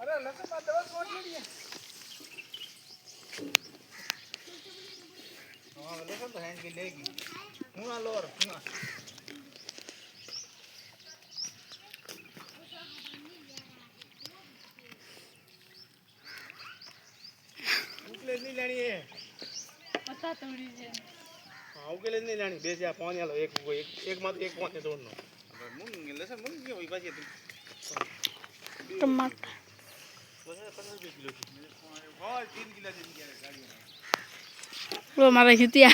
अरे लसन बात दवा सोच लीजिए हां लसन तो हैंड की लेगी हुआ लोर हुआ उकले नहीं लेनी है पता तोड़ी છે हां उकले नहीं लेनी बेच या पानी आलो एक एक मत एक पानी दोनों अब मुंग लसन मुंग क्यों हुई बाजी टमाटर 15 किलो की और 3 किलो दिन की गाड़ी में लो मारा हितिया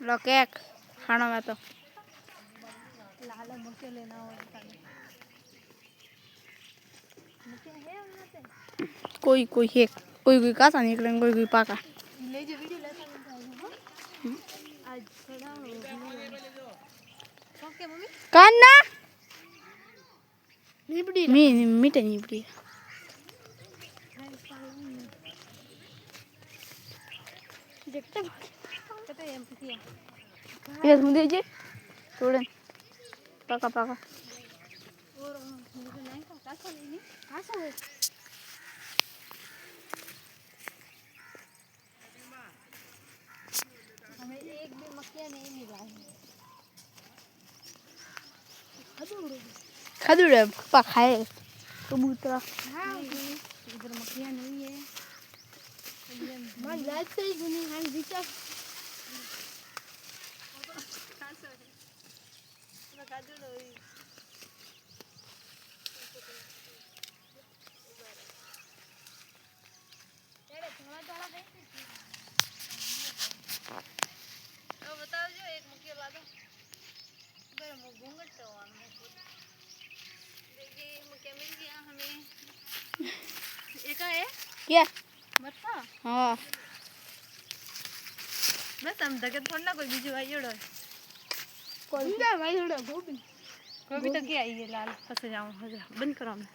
लो केक खाना में तो लाल मुके लेना और मुके है उनते कोई कोई है कोई कासा निकले कोई पाका ले जो वीडियो लेता हूं आज थोड़ा ओके मम्मी कान्ना निबड़ी मी मीठे निबड़ी देखते कहते हैं पिया ये मुझे जे छोड़न पाका पाका और मुझे नहीं का नहीं कासा है हमें एक भी मक्खियां नहीं मिला है खदुड़े पा खाए कबूतर हां इधर मक्खियां नहीं है मैं लाइट से ही गुनी हां बीचा मैं कादुड़ो एड़े थोड़ा थोड़ा देखते अब बताओ जो एक मुक्के ला दो इधर मु घूंघट तो देखिए मुक्के मिल गया हमें एक है क्या मत्ता हां बस हम दगत थोड़ा कोई बीजू आई ओड़ो कोई ना भाई थोड़ा गोभी गोभी तो क्या आई है लाल फंस जाऊं हो जा बंद करो मैं